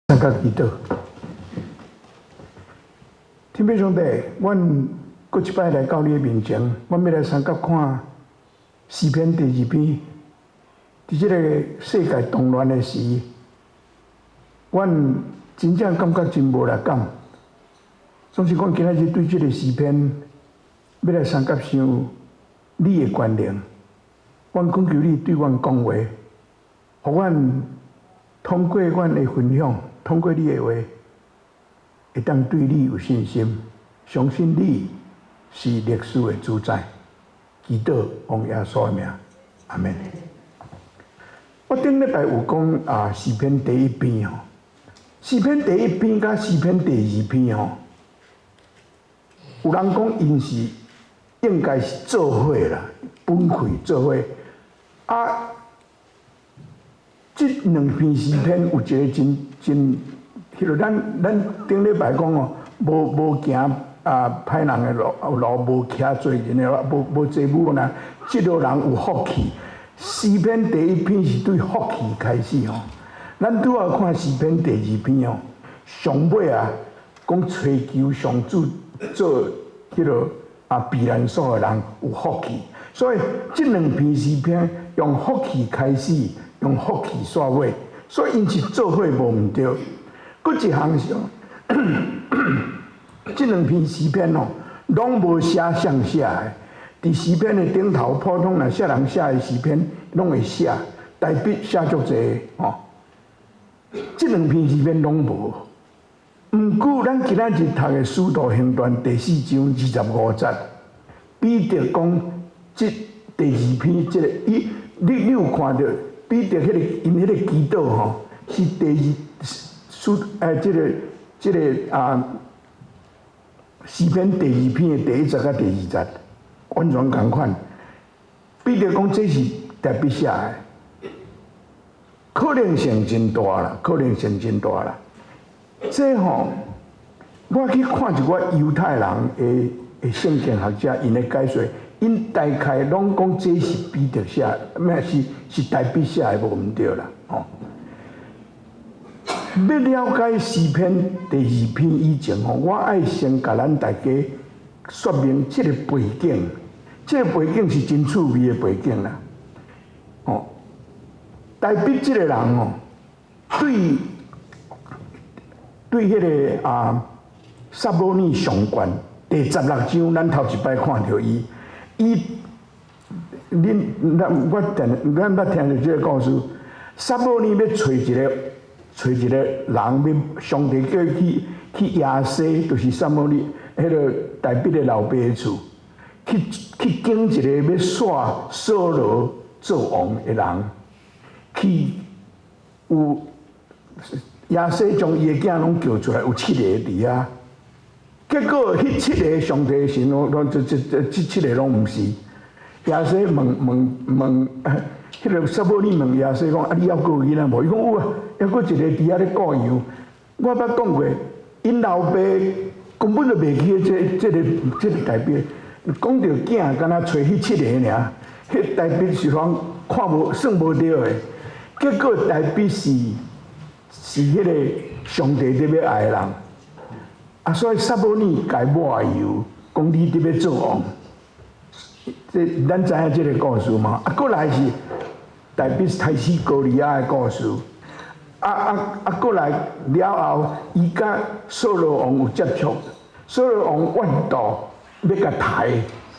三角祈祷，天父上帝，阮搁一摆来到你的面前，阮要来三角看诗篇第2篇。伫即个世界动乱的时，阮真正感觉真无力感。总是讲今仔日对即个诗篇，要来三角想你的权能。阮恳求你对阮讲话，互阮通过阮的分享。通过你的话，会当对你有信心，相信你是历史的主宰。祈祷奉耶稣的名，阿门。我顶礼拜有讲诗篇第1篇吼，诗篇第1篇甲诗篇第2篇吼，有人讲因是应该是做伙啦，分开做伙啊。这两篇诗篇有一个真，迄落咱顶礼拜讲哦，无行歹人的路，无徛罪人的路，无坐母呐，即落人有福气。诗篇第1篇是对福气开始哦，咱拄好看诗篇第2篇哦，上尾讲追求上主做迄落避难所的人有福气，所以这两篇诗篇用福气开始。用福气煞尾，所以因是做伙无毋对。搁一项是，这两篇诗篇哦，拢无写像写的。伫诗篇的顶头，普通若写人写的诗篇，拢会写，大笔写足济哦。这两篇诗篇拢无。毋过，咱今仔日读的《使徒行传》第4章25节，彼得讲这第2篇这个，你有看到？彼得因迄个祈祷吼，是这个诗篇第2篇的第1节甲第2节，完全同款。彼得讲这是特别写的，可能性真大啦，可能性真大啦。这吼，我去看一寡犹太人的圣经学者因的解说。因大概拢讲这是彼得写，咩是大笔写的无毋对啦，吼。要了解诗篇第2篇以前吼，我爱先甲咱大家说明这个背景，这个背景是真趣味的背景啦，吼。大笔这个人吼，对迄个撒母耳上卷第16章，咱头一摆看到伊。咱捌听到这个故事，撒母耳要找一个人，要上帝叫伊去亚西，就是撒母耳迄个大笔的老爸厝，去拣一个要选扫罗做王的人，去有亚西将伊的囝拢叫出来，有7个伫遐。结果，迄7个上帝神哦，这7个拢毋是。亚西问，迄个撒母耳问亚西讲：你还佫有囡仔无？伊讲有啊，还佫一个伫遐咧顾羊。我捌讲过，因老爸根本就袂记这个大笔，讲到囝，敢若找迄7个尔。迄大笔是讲看无算无着的。结果大笔是迄个上帝伫要爱的人。所以撒母耳改抹油，讲你伫要做王。这咱知影这个故事嘛？过来是大笔开始歌利亚的故事。过来了后，伊甲扫罗王有接触，扫罗王怨妒要甲杀，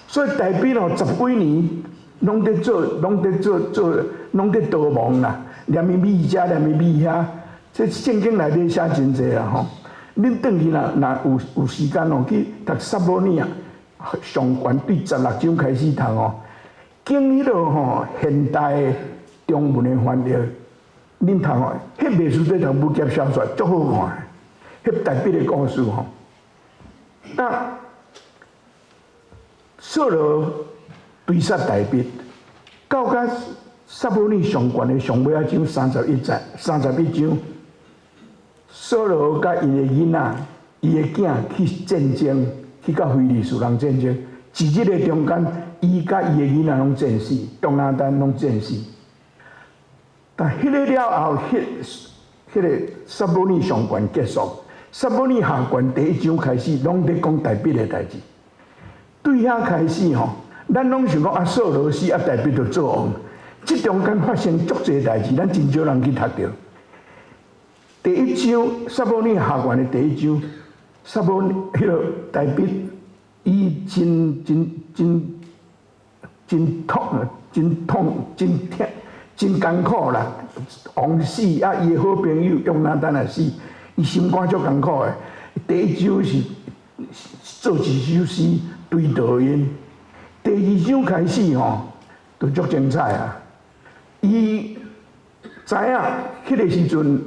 所以大笔10几年拢在逃亡啦，连咪米遮，连咪米遐，这圣经内底写真济啦吼。恁转去若有时间哦，去读撒母耳上卷对16章开始读哦，经迄落吼现代的中文的翻译，恁读哦，迄袂输在读武侠小说，足好看。迄大笔的故事吼，那扫罗追杀大笔，到甲撒母耳上卷的上尾啊章31章。扫罗甲伊的囡仔、伊的囝去战争，去到非利士人战争，一日的中间，伊甲伊的囡仔拢战死，约拿单拢战死。但迄个了后，迄迄个撒母耳上悬结束，撒母耳下悬第1章开始，拢在讲大卫的代志。对遐开始吼，咱拢想讲啊，扫罗死啊，大卫就做王。即中间发生足侪代志，咱真少人去读着。第1章撒母耳下悬的第1章，撒母耳迄个大卫，伊真艰苦啦，王死啊，伊的好朋友约拿单也死，伊心肝足艰苦的。第1章是做一首诗对道因，第2章开始吼，就足精彩啊！伊知影迄个时阵，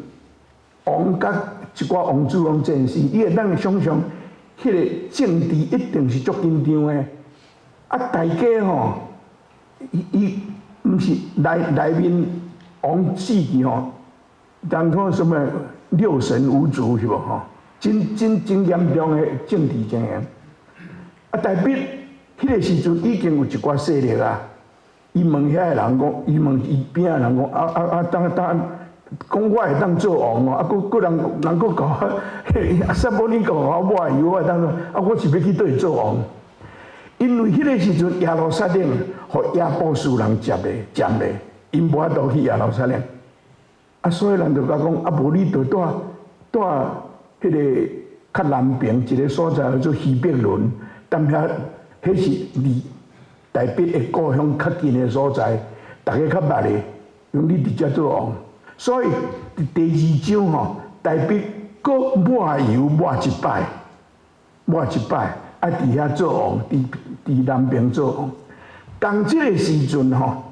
王甲一寡王子拢战死，伊会当想象迄个政治一定是足紧张的。啊，大家吼，伊毋是内面王死去吼，人讲什么六神无主是无吼？真严重的政治情形。啊，大卫迄个时阵已经有一寡势力啊。伊问遐个人讲，伊问伊边仔人讲，当讲我会当做王哦，啊，佫人佫讲，撒母耳讲我抹油，我会当做，啊，我是要去倒去做王。因为迄个时阵耶路撒冷，互亚布斯人占咧，因无法度去耶路撒冷。啊，所以人就甲讲，啊，无你就住迄个较南边一个所在叫做希伯伦，但遐迄是离大卫的故乡较近的所在，大家较捌的，用你直接做王。所以第2章吼，大卫佫抹油抹一摆，啊，伫遐做王，伫南边做王。当即个时阵吼，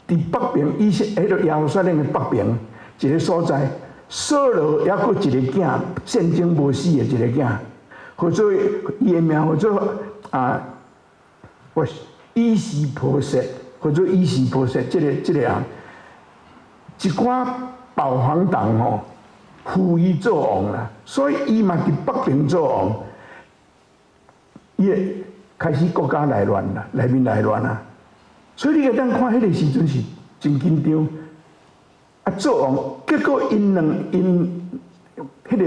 伫北边，迄个耶路撒冷的北边一个所在。扫罗还佫一个囝，战争无死的一个囝，或者伊的名叫做伊斯波瑟，或者伊斯波瑟，这个人，一寡保皇党吼，扶伊做王啦，所以伊嘛伫北边做王，伊开始国家内乱啦，内面内乱啦，所以你会当看迄个时阵是真紧张。啊，做王，结果因迄个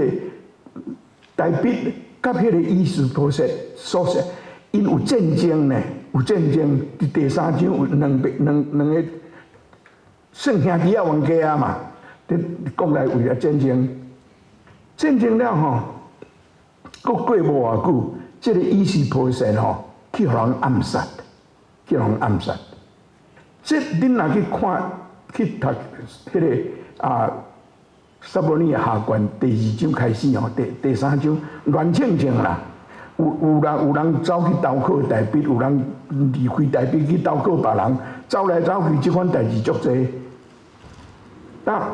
大卫甲迄个伊斯波瑟所说，因有战争呢，有战争。伫第3章有两个算兄弟仔冤家啊嘛，伫国内为了战争了吼，过无偌久，这个伊斯波瑟吼去互人暗杀，这恁若去看。去读迄个撒母耳下卷第2章开始吼，第3章乱庆庆啦，有人走去投靠大卫，有人离开大卫去投靠别人，走来走去，即款代志足多。那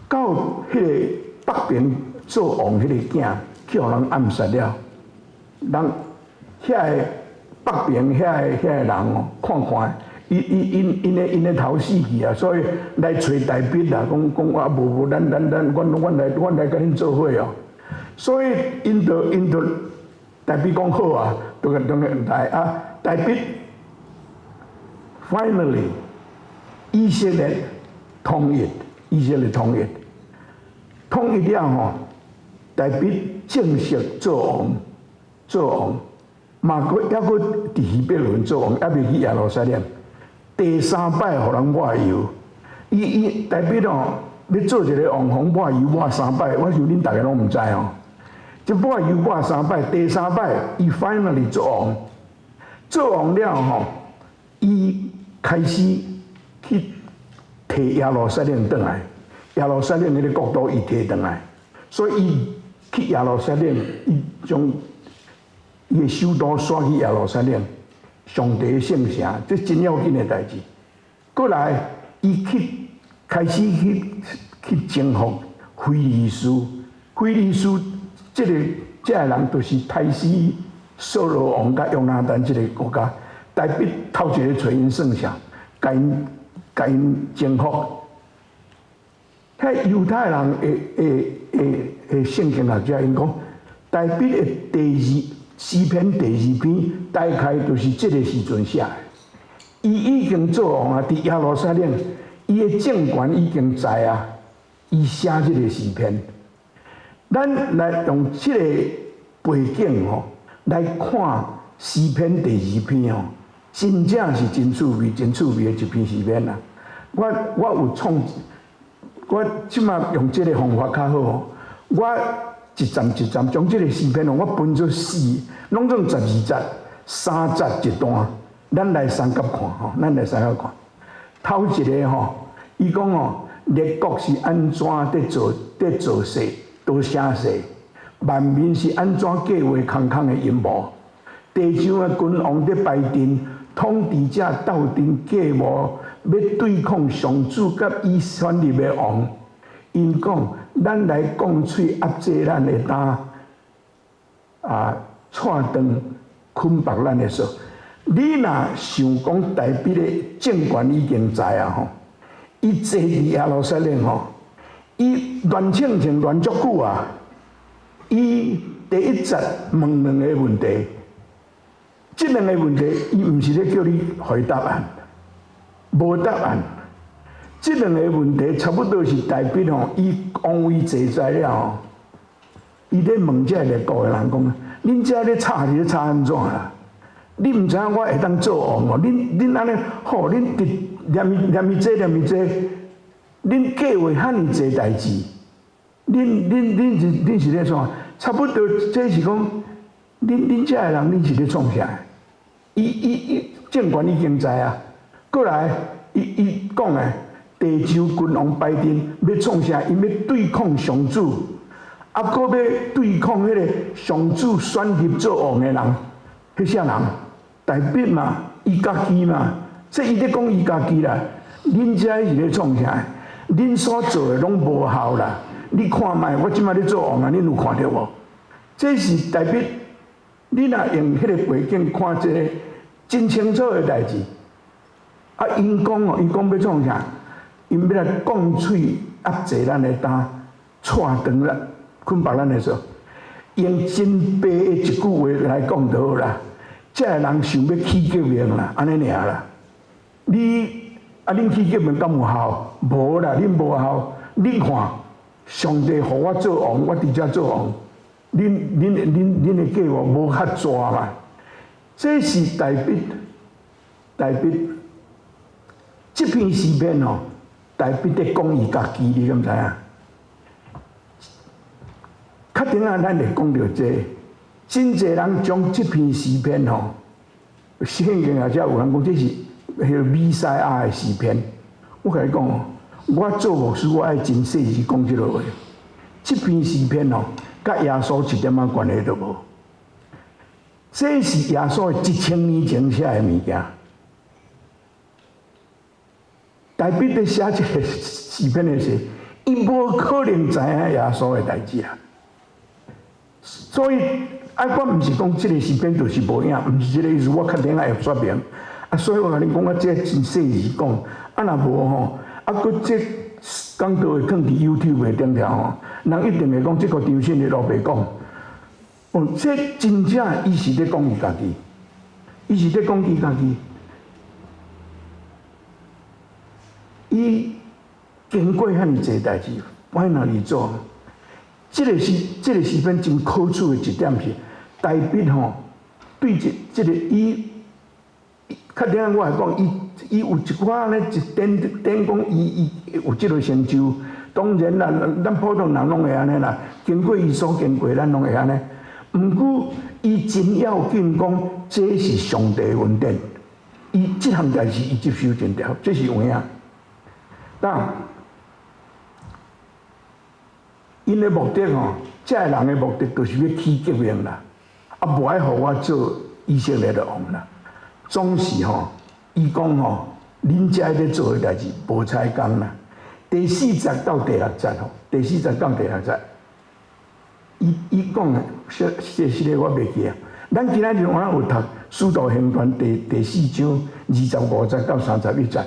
到迄个北边做王迄个囝，去互人暗杀了，人遐个北边遐个人哦，看。因的头死去啊，所以来找大卫啦，讲啊，无咱来甲恁做伙哦。所以因就大卫讲好啊，就来啊，大卫 finally 以色列统一了吼，大卫正式做王，嘛佫伫希伯伦做王，还未去耶路撒冷。第3摆，互人抹油。伊大卫哦，要做一个王，红抹油抹3摆，我想恁大家拢毋知哦。即抹油抹3摆，第3摆伊 finally 做王了吼，伊开始去摕耶路撒冷转来，耶路撒冷迄个国度伊摕转来，所以伊去耶路撒冷，伊将伊的首都刷去耶路撒冷。上帝的圣城，这真要紧的代志。过来，伊开始去征服非利士，这个人就是泰斯扫罗王甲约拿单这个国家。大卫头一个找因算啥，甲因征服。遐犹太人的圣经学者因讲，大卫的诗篇第2篇大概就是这个时阵写的。伊已经做王啊，伫耶路撒冷，伊的政权已经在啊，伊写即个诗篇。咱来用即个背景来看诗篇第2篇真正是真趣味、真趣味的一篇诗篇啦。我有创，我即马用即个方法较好我一站一站将即个诗篇我分做4，拢总12节、3节一段，咱来三角看咱来三角看。头一个伊讲列国是安怎在做事，都写事，万民是安怎计划空空的阴谋。地上的君王在排阵，统治者斗阵计谋，要对抗上主甲伊选立的王。因讲，咱来讲喙压制咱的胆，踹断捆绑咱的手。你若想讲大笔的政权已经在伊坐伫耶路撒冷伊乱请请乱足久啊！伊第1节问2个问题，这2个问题伊毋是咧叫你回答案，无答案。这2个问题差不多是代表伊王位坐在了伊咧问这列国的人讲：恁遮咧吵是咧吵安怎啦？你毋知影我会当做王恁安尼好，恁念伊这，恁计划遐尼济代志，恁是咧创？差不多这是讲，恁遮的人恁是咧创啥？伊政权已经在啊。过来，伊讲的地上君王拜阵要创啥？因要对抗上主，搁要对抗迄个上主选立做王的人，迄啥人？大笔嘛，伊家己嘛，这伊咧讲伊家己啦。恁遮是咧创啥？恁所做的拢无效啦！你看卖，我即摆咧做王啊，恁有看到无？这是代表你若用迄个背景看这个真清楚的代志。因讲要创啥？因要来讲喙压制咱的胆，踹断咱捆绑咱的手。用真白的一句话来讲就好啦。这个人想要起革命啦，安尼尔啦。恁起革命敢有效？无啦，恁无效。恁看，上帝互我做王，我伫遮做王。恁的计划无较抓嘛？这是代表这篇诗篇代表在讲伊家己，你敢知影？确定咱会讲到这，真侪人将这篇诗篇圣经也有人讲这是迄个弥赛亚的诗篇。我甲你讲我做牧师，我爱真细致讲这个话。这篇诗篇甲耶稣一点仔关系都无。这是耶稣1000年前写的物件。代表在写这个诗篇的时候，伊无可能知影耶稣的代志啦。所以，我毋是讲这个诗篇就是无影，毋是这个意思。我确定会说明。所以我甲你讲，我这真细致讲。若无搁这讲道会放伫 YouTube 的顶条人一定会讲这个张信的老爸讲。这真正伊是咧讲伊家己，伊是咧讲伊家己。伊经过遐尼济代志，我哪里做？这个诗篇真可取的一点是，代表对这个伊，确定我来讲，伊有一寡咧一点讲伊有这个成就。当然啦，咱普通人拢会安尼啦，经过伊所经过，咱拢会安尼。毋过伊真要紧讲，这是上帝的恩典。伊这项代志伊接受真了，这是有影。但因的目的这个人的目的就是要起革命啦，无爱互我做以色列的王啦。总是伊讲恁遮咧做的代志无采工啦。第4节到第6节第4节到第6节，伊讲的是咧我袂记啊。咱今仔日有读《使徒行传》第4章25节到31节。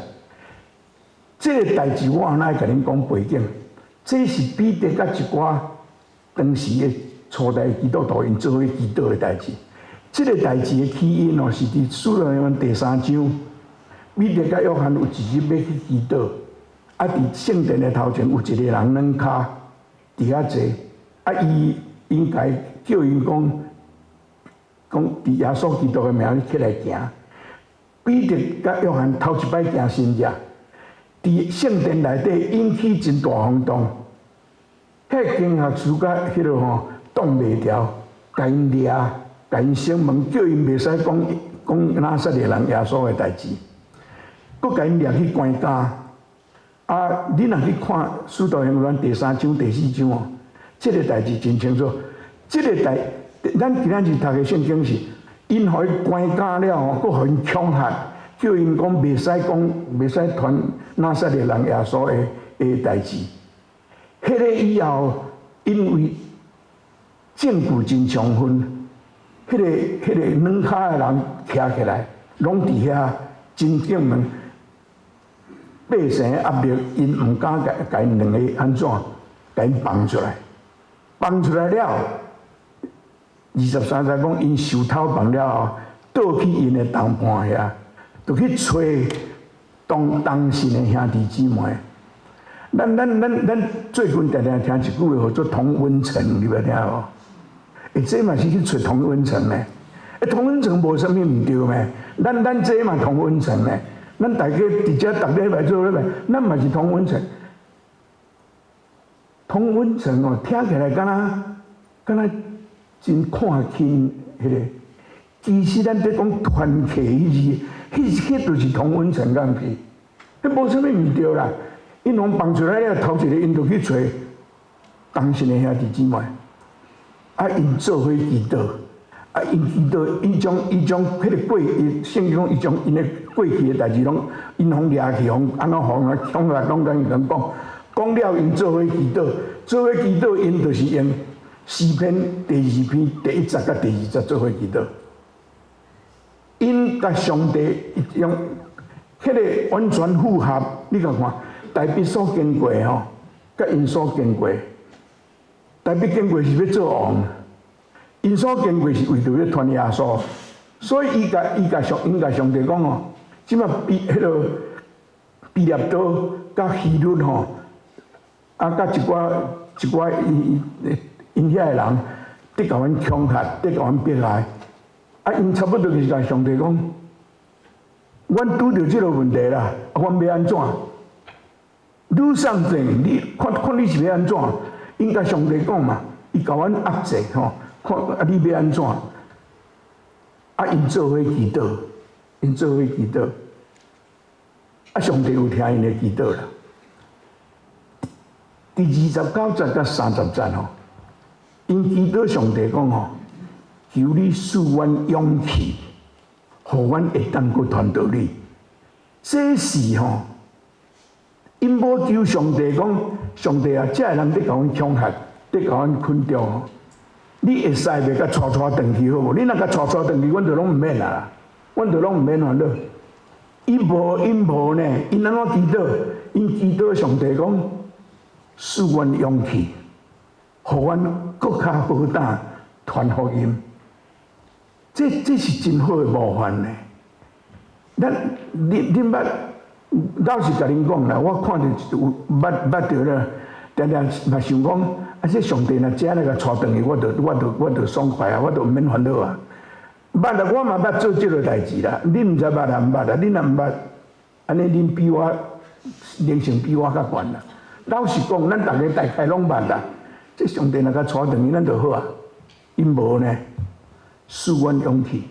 这个代志我安尼甲恁讲背景，这是彼得甲一寡当时的初代基督徒因做伙祈祷的代志。这个代志的起因是伫《使徒行传》第3章，彼得甲约翰有一日要去祈祷，啊，伫圣殿的头前有一个人软骹伫遐坐，啊，伊应该叫因讲伫耶稣基督的名起来行。彼得甲约翰头一摆行新约，伫圣殿内底引起真大轰动。迄经学士甲迄落吼挡袂牢，甲因抓，甲因审问，叫因袂使讲拿撒勒人耶稣的代志，佮甲因抓去关监。啊，你若去看《使徒行传》第3章、第4章哦，这个代志真清楚。这个咱今仔日读的圣经是，因互伊关监了吼，佮互因恐吓，叫因讲袂使传拿撒勒人耶稣的代志。迄个以后，因为证据真充分，迄个软骹的人徛起来，拢伫遐真证明百姓的压力，因毋敢甲因两个安怎，甲因放出来，放出来了，23节讲因受偷放了后，倒去因的同伴遐，就去找当时的兄弟姊妹。咱最近常常听一句话，叫做同温层，你捌听无？这嘛是去找同温层呢？同温层无啥物毋对咩？咱这嘛同温层呢？咱大家伫遮逐礼拜做礼拜，咱嘛是同温层。同温层哦，听起来敢若真看轻迄个，其实咱在讲团契迄字，迄就是同温层咁去，迄无啥物毋对啦。因拢放出来了，头一个因就去找当时的兄弟姊妹，啊，因做伙祈祷，啊，因祈祷，伊将迄个圣经讲，伊将因的过去的代志拢，因互掠去，互安怎互人恐吓，拢甲因讲了，因做伙祈祷，做伙祈祷，因就是用诗篇第2篇第1节甲第2节做伙祈祷，因甲上帝用迄个完全符合，你甲看。大笔所经过吼，甲因所经过，大笔经过是要做王，因所经过是为着要传耶稣，所以伊甲上帝讲哦，即马迄落毕列多甲希律吼，啊甲一寡因遐个人，得甲阮恐吓，得甲阮迫害，啊因差不多就是甲上帝讲，阮拄着即个问题啦，阮要安怎？愈上阵，你看你是要安怎？应该上帝讲嘛，伊甲阮压制吼，看啊你要安怎？啊因做伙祈祷，因做伙祈祷，啊上帝有听因的祈祷啦。第29节甲30节吼，因祈祷上帝讲吼，求你赐阮勇气，互阮会当阁传道你。这是吼。因无求上帝讲，上帝啊，这个人得甲阮恐吓，得甲阮困着吼。你会使袂甲带转去好无？你若甲带转去，阮就拢毋免啦，阮就拢毋免烦恼。因无呢，因安怎祈祷？因祈祷上帝讲，赐阮勇气，互阮更较好胆传福音。这是真好的模范呢。恁捌？老实甲恁讲啦，我看着有捌着了，常常嘛想讲，啊，这上帝若真来甲带转去，我着爽快啊，我着毋免烦恼啊。捌啦，我嘛捌做即个代志啦。恁毋知捌啊毋捌啦？恁若毋捌，安尼恁比我灵性比我较悬啦。老实讲，咱大家大概拢捌啦。这上帝若甲带转去，咱就好啊。因无呢，赐阮勇气，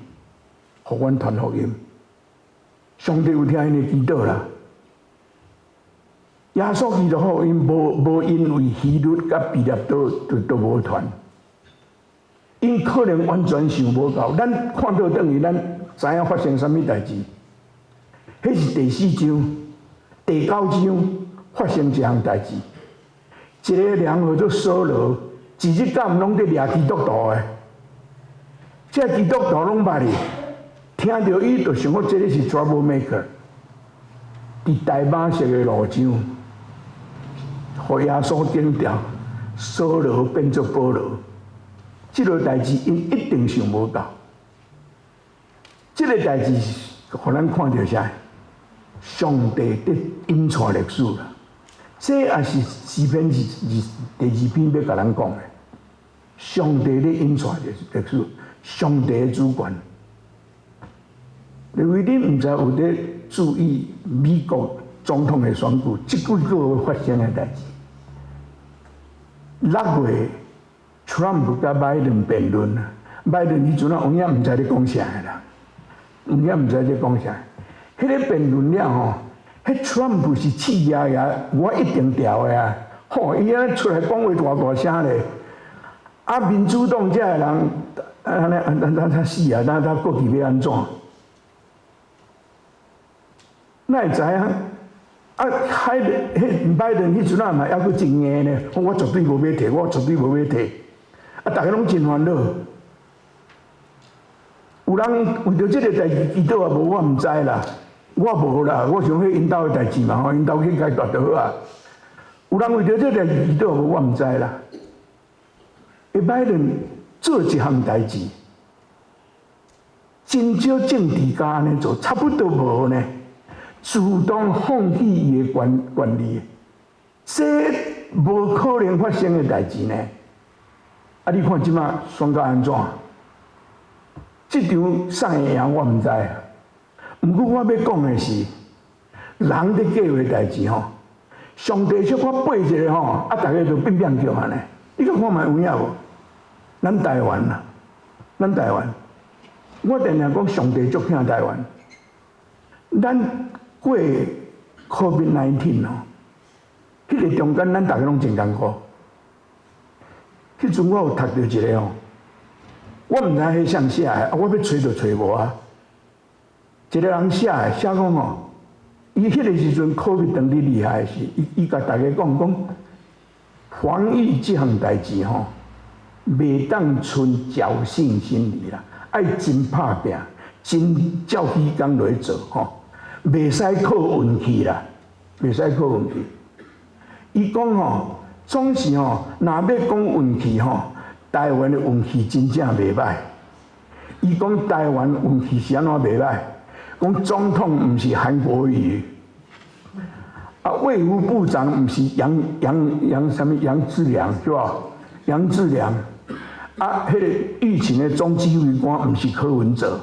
互阮传福音。上帝有听因的祈祷啦。耶稣基督福音无因为希律甲毕列多都无传，因可能完全想无到。咱看到等于咱知影发生啥物代志，迄是第4章、第9章发生一项代志。一个人叫做扫罗，一日到晚拢在掠基督徒的，这基督徒拢捌哩。听到伊就想讲，这个是 trouble maker， 伫大马色的路上，互耶稣顶掉，扫罗变作保罗。这个代志因一定想无到。这个代志，互咱看到啥？上帝伫引带历史啦。这也是诗篇第2篇要甲咱讲的。上帝咧引带历史，上帝的主权。因为你唔知有咧注意美国总统的选举，即几个月发生的代志。6月 ，Trump 甲拜登辩论，拜登迄阵啊，有影唔知咧讲啥个啦，有影唔知咧讲啥。迄个辩论了吼，迄 Trump 是气压压，我一定调的啊！吼，伊安出来讲话大声咧，啊，民主党遮个人，他死啊，他过去要安怎？哪会知影？啊，迄拜登迄阵啊嘛，还佫真硬呢，我绝对无要摕，我绝对无要摕。啊，大家拢真烦恼。有人为着即个代志祈祷啊，无我毋知啦，我无啦，我想迄因兜的代志嘛，吼，因兜去解决就好啊。有人为着即个代志祈祷，无我毋知啦。拜登做一项代志，真少政治家安尼做，差不多无呢。主动放弃伊的权利，这无可能发生的代志呢。啊，你看即马选到安怎？这场谁会赢我毋知。毋过我要讲的是，人咧计划代志吼，上帝小可背一个吼，啊，大家就变叫安尼。你看看卖有影无？咱台湾啦，咱台湾，我定定讲上帝足疼台湾，咱。过 COVID-19 哦，迄个中间咱大家拢真艰苦。迄阵我有读到一个哦，我毋知迄谁写的，我要找就找无啊。一个人写的，写讲哦，伊迄个时阵 COVID 当哩厉害的是，伊甲大家讲，防疫这项代志吼，袂当存侥幸心理啦，爱真拍拼，真照起工来做吼。袂使靠运气啦，袂使靠运气。伊讲吼，总是吼，若要讲运气吼，台湾的运气真正袂歹。伊讲台湾运气是安怎袂歹？讲总统毋是韩国瑜，啊，卫福部长毋是杨志良是吧？杨志良，啊，迄个疫情的总指挥官毋是柯文哲。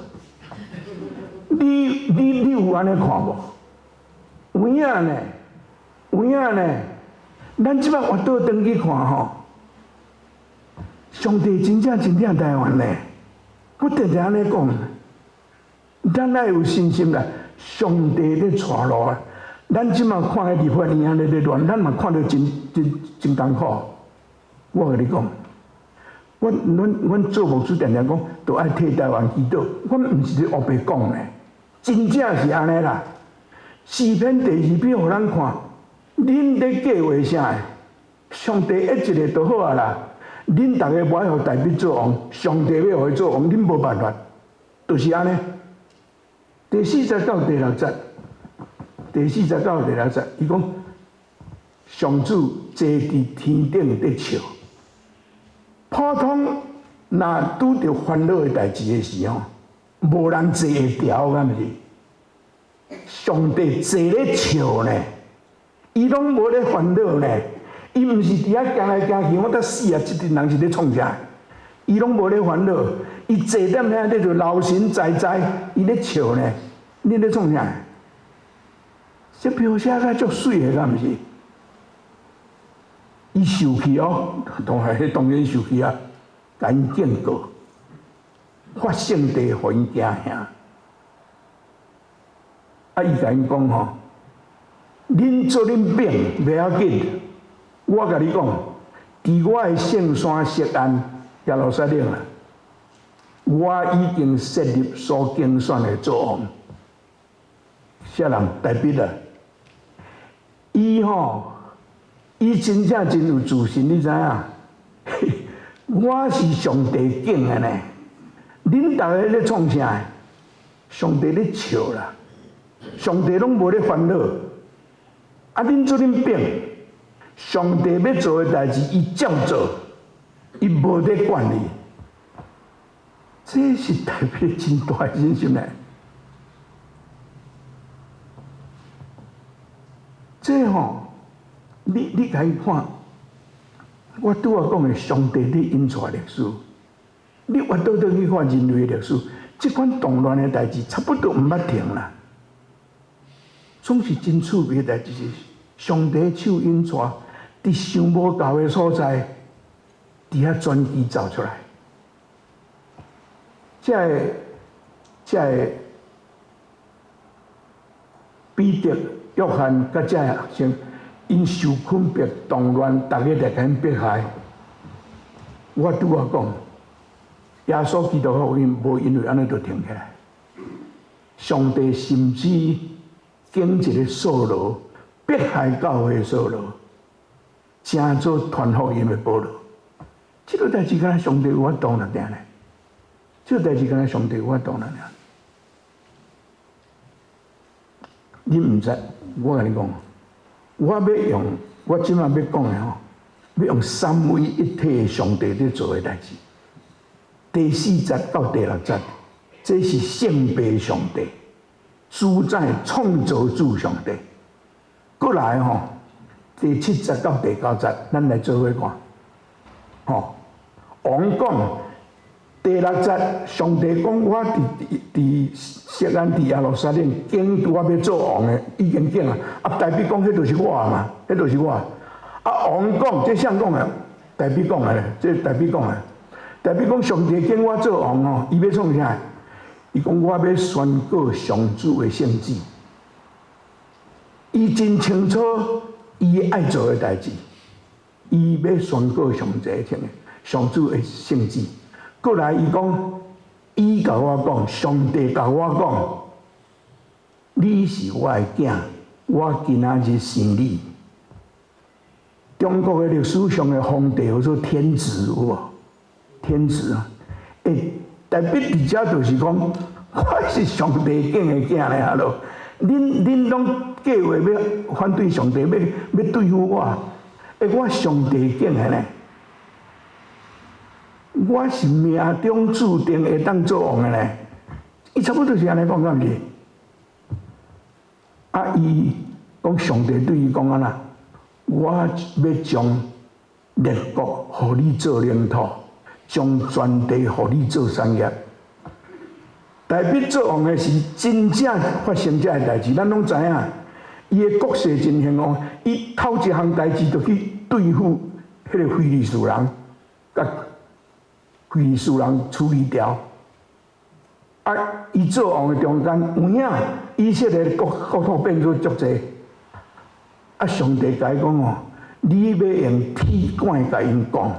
你有安尼看无？有影呢，有影呢。咱即摆活倒转去看吼，上帝真正真疼台湾呢。我常常安尼讲，咱爱有信心啦。上帝咧带路啊！咱即摆看迄日本伊安尼咧乱，咱嘛看到真艰苦。我甲你讲，阮做牧师常常讲，都爱替台湾祈祷。我毋是咧胡白讲呢。真正是安尼啦，诗篇第2篇，互咱看，恁咧计划啥？上帝一个就好啊啦。恁大家无爱互大笔做王，上帝要互伊做王，恁无办法，就是安尼。第49、第60节，第49、第60节，伊讲上主坐伫天顶咧笑。普通若拄着烦恼的代志的时候。无人坐会调，敢毋是？上帝坐咧笑呢，伊拢无咧烦恼呢。伊毋是伫遐行来行去，我得死啊！即阵人是咧创啥？伊拢无咧烦恼，伊坐踮遐咧就老神在在，伊咧笑呢。你咧创啥？这描写甲足水的，敢毋是？伊受气哦，当然受气啊，甲因警告。发圣地，互因惊吓。啊，伊甲因讲吼，恁做恁病袂要紧，我甲你讲，伫我的圣山锡安耶路撒冷啊，我已经设立所竞选的作王。啥人代笔啊？伊吼，伊真正真有自信，你知影？我是上帝拣的呢。恁大家咧创啥？上帝咧笑啦，上帝拢无咧烦恼。啊，恁做恁病，上帝要做的代志，伊照做，伊无咧管你。这是代表真大的信心咧。这吼，你甲伊看，我拄仔讲的上帝伫引出历史，你挖倒去看人类的历史，即款动乱的代志差不多毋捌停啦。总是真趣味的代志，是上帝手引出，伫想无到的所在，伫遐转机走出来。这彼得、约翰甲这学生，因受困迫、动乱，大家来甲因迫害。我拄仔讲，耶稣基督福音无因为安尼就停起来。上帝甚至拣一个扫罗，迫害教会的扫罗，成做传福音的保罗。这个代志敢若上帝有法度了定咧？这个代志敢若上帝有法度了定？你毋知，我甲你讲，我要用我即马要讲的吼，要用三位一体的上帝在做的代志。第4节到第6节，这是圣父上帝主宰创造主上帝。过来吼，第7节到第9节，咱来做伙看。吼，王讲第6节，上帝讲我伫锡安伫耶路撒冷，经我要做王的，已经经啊。啊，大比讲，迄就是我嘛，迄就是我。啊，王讲，这谁讲的？大比讲的，这大比讲的。大比讲，上帝经我做王哦，伊要创啥？伊讲我要宣告上主的圣旨。伊真清楚伊爱做的代志，伊要宣告上主的圣旨。过来，伊讲，伊甲我讲，上帝甲我讲，你是我的囝，我今仔日生你。中国的历史上的皇帝叫做天子，有无？天子啊，代表伫遮就是讲，我是上帝拣的囝咧，哈咯。恁拢计划要反对上帝，要对付我，我上帝拣的呢。我是命中注定会当做王的呢，伊差不多是安尼讲，敢毋是？啊，伊讲上帝对伊讲安那，我要将列国互你做领土，将全地互你做产业。代表做王的是真正发生这个代志，咱拢知影。伊的国势真兴旺，伊头一项代志就去对付迄个非利士人，甲非利士人处理掉。啊，伊做王的中间有影，以色列国土变做足济。啊，上帝甲伊讲哦，你要用铁管甲因讲，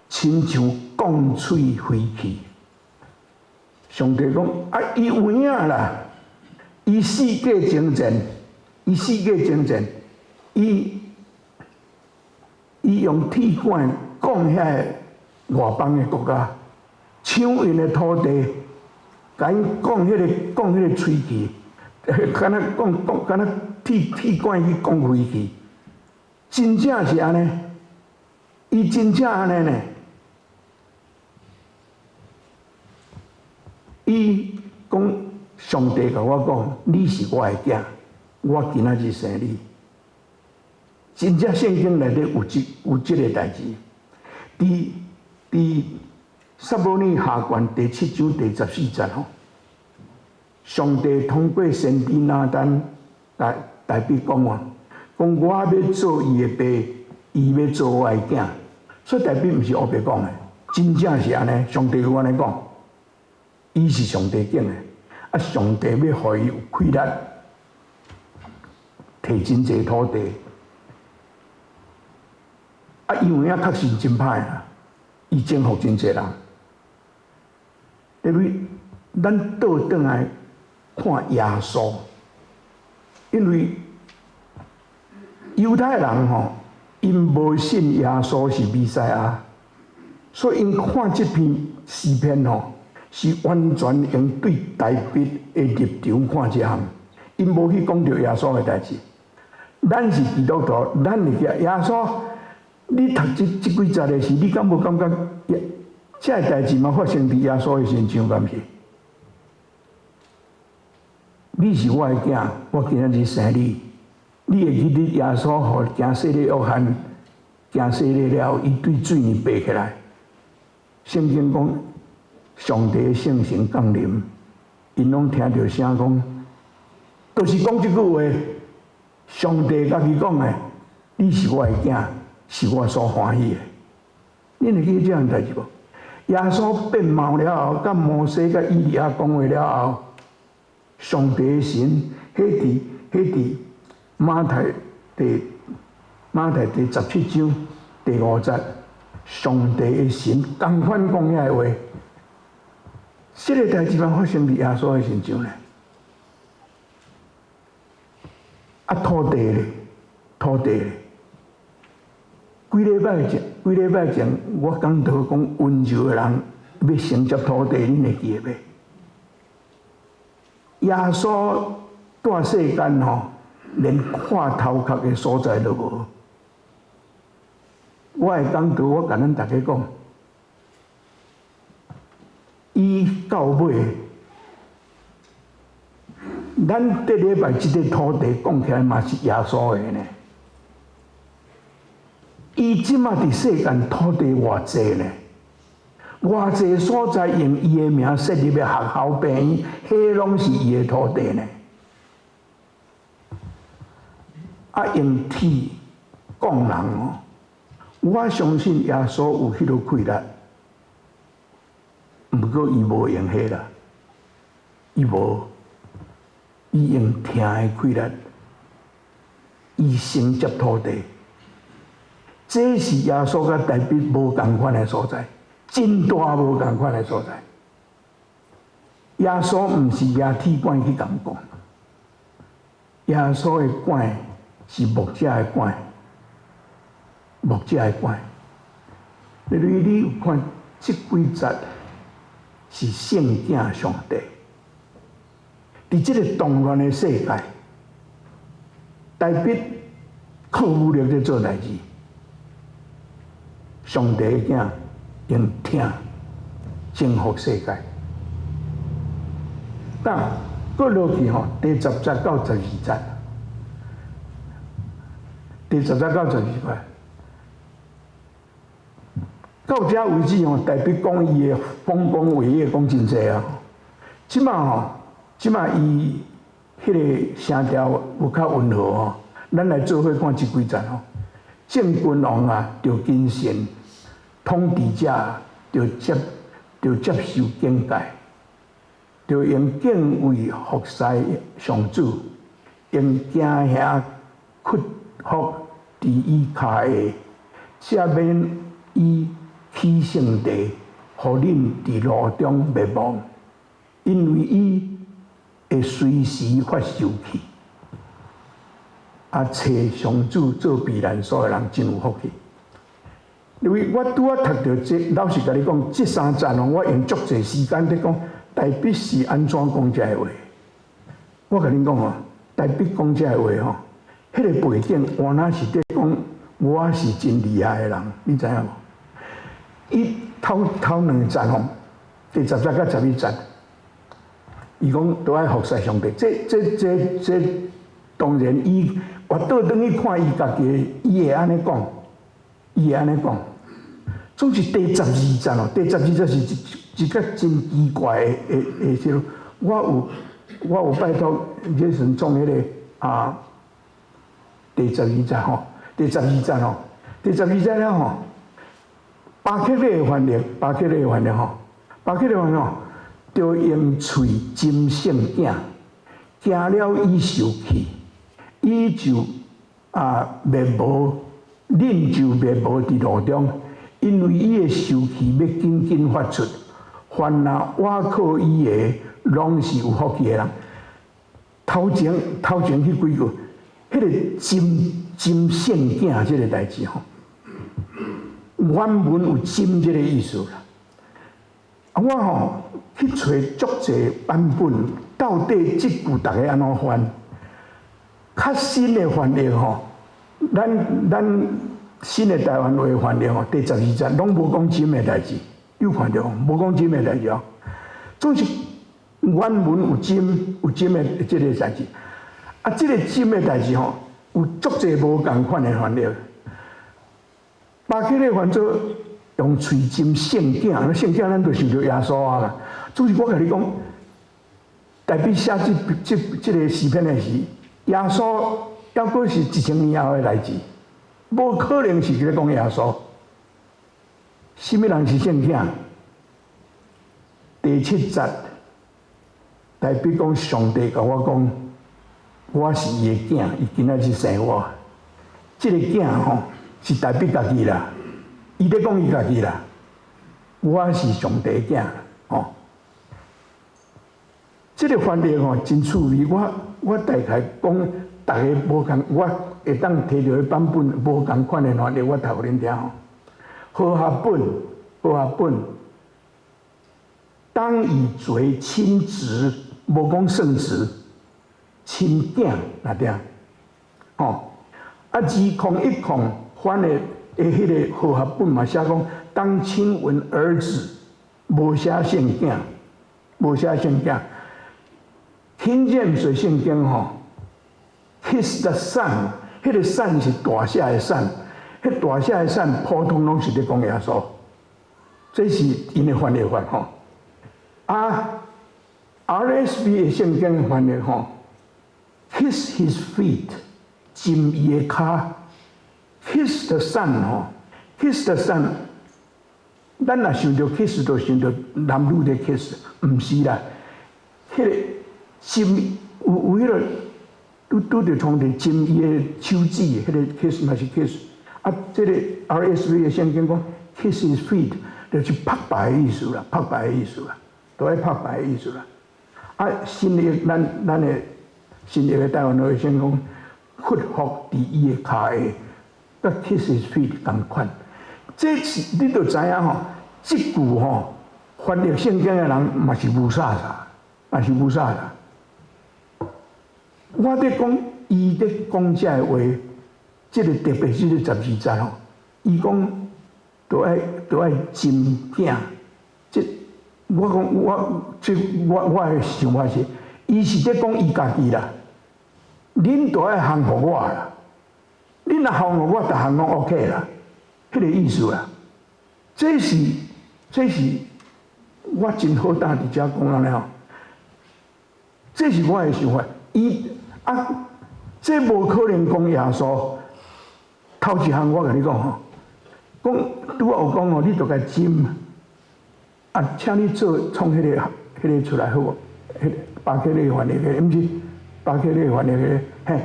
亲像讲喙飞气。上帝讲啊，伊有影啦，伊世界征战，伊用铁管讲遐外邦的国家，抢因的土地，甲因讲迄个吹气，敢若铁管去讲飞气，真正是安尼，伊真正安尼呢。伊讲上帝甲我讲，你是我的囝，我今仔日生你。真正圣经内底有这个代志。伫撒母耳下卷第7章第14节吼，上帝通过先知拿单代表讲话，讲我要做伊的爸，伊要做我的囝，所以代表毋是黑白讲的，真正是安尼，上帝有安尼讲。伊是上帝拣的，啊！上帝要互伊有气力，摕真济土地，啊！因为遐确实真歹啊，伊征服真济人。因为咱倒转来看耶稣，因为犹太人吼，因无信耶稣是弥赛亚，所以因看这篇诗篇吼。是完全用对大笔的立场看这项，因无去讲到耶稣的代志。咱是基督徒，咱会记耶稣，你读这几节的时，你敢无感觉这个代志嘛发生伫耶稣的身上，敢是？你是我的囝，我今仔日生你，你会记得耶稣互行洗礼约翰行洗礼了后，伊对水面爬起来。圣经讲，上帝的圣神降临，因拢听到声讲，就是讲这句话。上帝家己讲的，你是我的囝，是我所欢喜的。恁会记得这样代志无？耶稣变貌了后，甲摩西、甲以利亚讲话了后，上帝的神，迄伫马太第17章第5节，上帝的神同款讲遐个话，这个代志嘛发生伫耶稣的身上咧。啊，土地咧，几礼拜前，我讲到讲温柔的人要承接土地，恁会记得袂？耶稣在世间吼，连看头壳的所在都无。我会讲到，我甲恁大家讲，伊到尾，咱这礼拜即个土地讲起来嘛是耶稣的呢。伊即马伫世间土地偌济呢？偌济所在用伊的名设立的学校、病院，迄拢是伊的土地呢。啊，用铁讲人哦，我相信耶稣有迄个气力，毋过伊无用迄啦，伊用听的气力，伊承接土地。这是耶稣甲大卫无共款的所在，真大无共款的所在。耶稣毋是野铁管去共讲，耶稣的管是牧者的管，牧者的管。你有看这几节是圣囝上帝，伫这个动乱的世界，大卫靠武力在做代志。上帝的囝用听征服世界。但搁落去吼，第10节到12节，第10节到12节，到这为止吼，大卫讲伊的丰功伟业讲真济啊。即马伊迄个声调有较温和吼，咱来做伙看这几节吼。正君王啊，着谨慎；统治者着接受警戒，着用敬畏服侍上主，用惊吓屈服伫伊骹下，才免伊起圣地，互恁伫路中灭亡，因为伊会随时发受气。啊，找上主做避难所的人真有福气。因为我拄读到这，老实甲你讲，这3节哦，我用足侪时间在讲，大卫是安怎讲这话。我甲你讲哦，大卫讲这话吼，迄个背景原来是在讲我是真厉害的人，你知影无？伊头2节吼，第10节到11节，伊讲都爱服侍上帝。这当然伊。我倒转去看伊家己，伊会安尼讲，总是第12节哦，第12节是一个真奇怪的时候，我有拜托耶神创迄个第12节吼，第12节了吼，巴克利的翻译吼，着用喙斟圣囝，惊了伊受气。伊就灭无，恁就灭无伫路中，因为伊的受气要紧发出，凡若倚靠伊的，拢是有福气的人。头前迄几句，迄个斟圣囝这个代志吼，原文有斟这个意思啦。我吼去找足侪版本，到底即句大家安怎翻？较新的翻译吼，咱新的台湾话翻译吼，第12节拢无讲斟的代志，有看到无讲斟的代志哦。总是原文有斟的这个代志，啊，这个斟的代志吼，有足侪无共款的翻译。巴克勒翻做用喙尖圣囝，圣囝咱就想到耶稣啊啦。主是我甲你讲，代笔写这个诗篇的时，耶稣要过是1000年后的代志，无可能是咧讲耶稣。什么人是圣囝？第7节，代笔讲上帝甲我讲，我是伊的囝，伊今仔日生我。这个囝吼是代笔家己啦，伊咧讲伊家己啦，我是上帝的囝吼。这个翻译吼真趣味，我大概讲，大家无共，我会当摕到的版本无共款的翻译，我读互恁听吼。和合本，当以罪亲子，无讲圣子，亲囝那点，吼。201翻的迄个和合本嘛，写讲当亲吻儿子，无写圣囝，无写圣囝。听见水圣经吼 ，kiss the son， 迄个 son 是大写的 son， 迄大写的 son 普通拢是咧讲耶稣，这是因的翻译法吼。RSV 的圣经翻译吼 ，kiss his feet， 浸伊的骹 ，kiss the son 吼 ，kiss the son， 咱若想到 kiss 就想到男女的 kiss， 毋是啦，迄个。浸有迄个拄着创伫浸伊的手指，迄个 kiss 嘛是 kiss。这个 RSV 的圣经讲 kiss his feet， 就是拍白的意思啦，拍白的意思啦，都爱拍白的意思啦。新的咱的新的台湾的先讲屈服伫伊的骹下，甲 kiss his feet 同款。这是你就知影吼，这句吼翻译圣经的人嘛是乌撒啦，嘛是乌撒啦。我咧讲，伊咧讲这个话，这个特别是咧12节吼，伊讲都爱真囝。这我讲我的想法是，伊是咧讲伊家己啦。恁都爱降服我啦，恁若降服我，逐项拢 OK 啦，迄个意思啦。这是我真好胆伫遮讲安尼吼，这是我的想法。这无可能讲耶稣。头一项我甲你讲吼，讲拄仔有讲吼，你著甲斟，请你创迄个出来好无？迄个巴克勒翻译个，毋是巴克勒翻译个，嘿，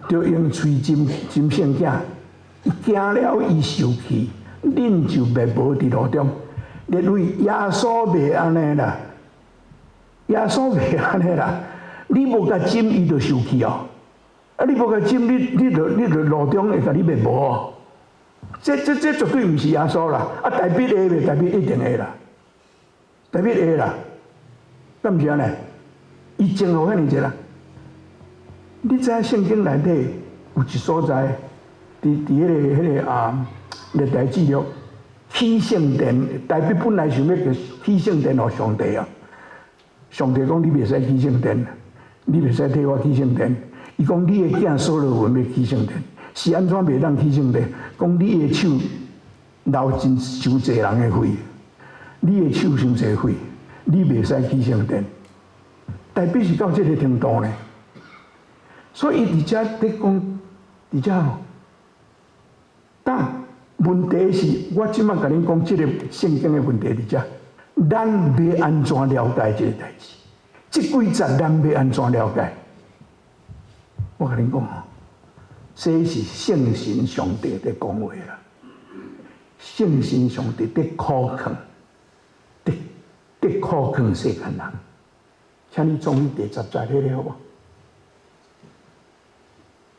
著用喙斟圣囝，惊了伊受气，恁就灭无伫路中。列位耶稣袂安尼啦，耶稣袂安尼啦。你无甲斟，伊就受气哦。你无甲斟，你就路中会甲你灭无哦。这绝对毋是耶稣啦。大笔会袂？大笔一定会啦。大笔会啦。敢毋是安尼？伊前后遐尼济啦。你知影圣经内底有一所在，伫迄个历代志录起圣殿，大笔本来想要叫起圣殿互上帝啊。上帝讲你袂使起圣殿。你袂使替我起圣殿，伊讲你的囝所罗门要起圣殿，是安怎袂当起圣殿？讲你的手流真伤济人的血，你的手伤济血，你袂使起圣殿。代表是到这个程度呢，所以伊伫遮咧讲，伫遮吼，但问题是我即摆甲恁讲，即个圣经的问题伫遮，咱要安怎了解这个代志？这几节咱要安怎了解？我甲恁讲吼，这是圣神上帝在讲话啦。圣神上帝在考验，在考验世间人。请你注意第10节迄个好无？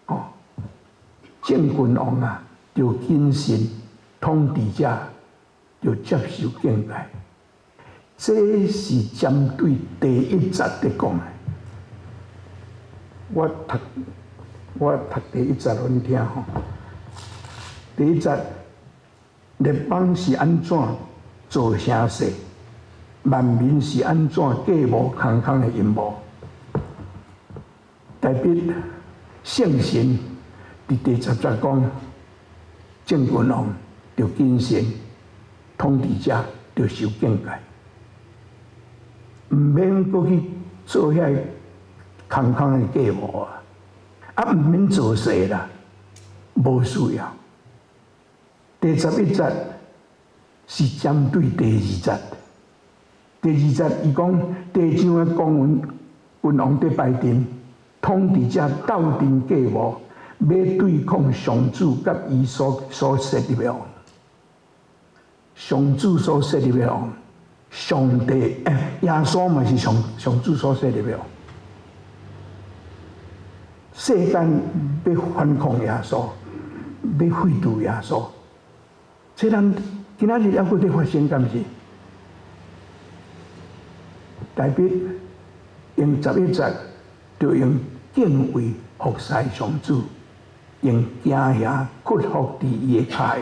哦，正君王啊，就谨慎统治者，就接受敬戒。这是针对第1节在讲的。我读第1节，你听吼。第1节，列邦是安怎做声势，万民是安怎计谋空空的阴谋。大笔圣神伫第10节讲，正君王着谨慎，统治者着受警戒，毋免搁去做遐空空的计谋啊！毋免做事啦，无需要。第11节是针对第2节。第2节伊讲地上的公文君王伫拜阵，统治者斗阵计谋，要对抗上主甲伊所设立的王。上主所设立的王，上帝耶稣嘛是上主所设立的王。世间要反抗耶稣，要废除耶稣，这咱今仔日还搁在发生，敢是？大笔用11节，就用敬畏服侍上主，用惊吓屈服伫伊的骹下，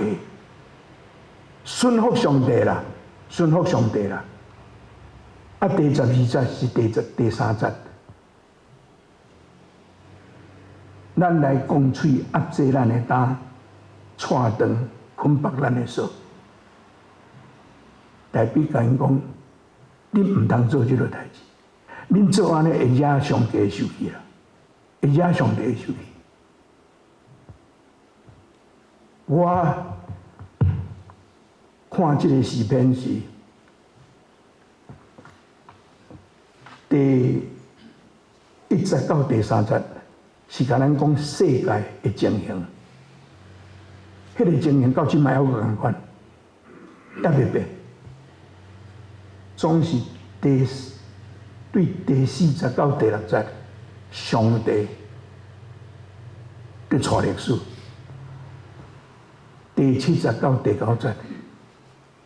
顺服上帝啦，顺服上帝啦。啊，第12节是第3节，咱来讲喙压制咱的胆，踹断捆绑咱的手。大笔甲因讲。恁毋通做即个代志，恁做安尼会惹上帝的生气啦，会惹上帝的生气。我看即个诗篇是第1节到第3节，是甲咱讲世界的情形。迄个情形到即摆还有共款，也袂变。总是对第4节到第6节，上帝伫带历史；第7节到第9节，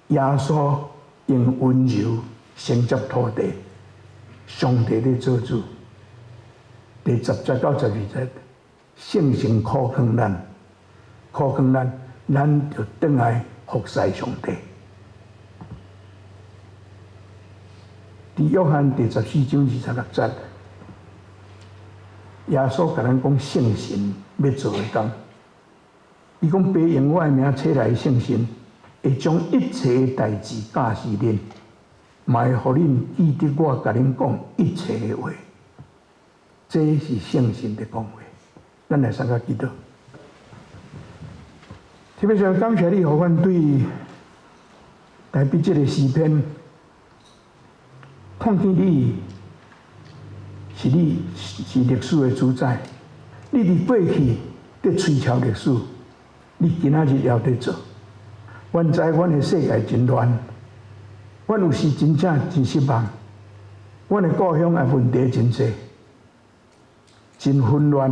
耶稣用温柔承接土地，上帝伫做主；第10节到12节，圣神苦劝咱，咱就转来服侍上帝。伫约翰第14章26节，耶稣甲咱讲圣神要做的工。伊讲：“爸用我的名册来圣神，会将一切的代志教示恁，嘛会互恁记得我甲恁讲一切的话。”这是圣神的讲话。咱来参加祈祷。特别是感谢你，互阮对台北这个诗篇。看见你是历史的主宰，你伫过去伫推敲历史，你今仔日也伫做。阮知阮的世界真乱，阮有时真正真失望，阮的故乡的问题真多，真混乱。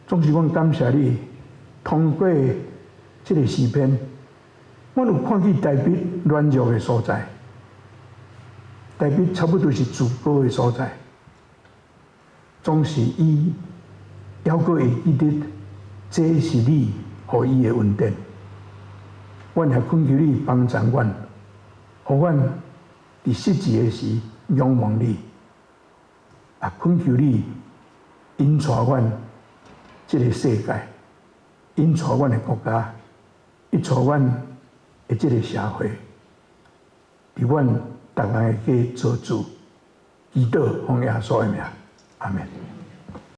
总是阮感谢你，通过这个诗篇，阮有看见台北软弱的所在。台北差不多是自保的所在，总是伊还阁会记得，这是你予伊的恩典。阮也恳求你帮助阮，互阮伫失志的时仰望你，也恳求你引带阮这个世界，引带阮的国家，引带阮的这个社会，伫阮。逐人会去做主，祈祷奉耶稣的名，阿门。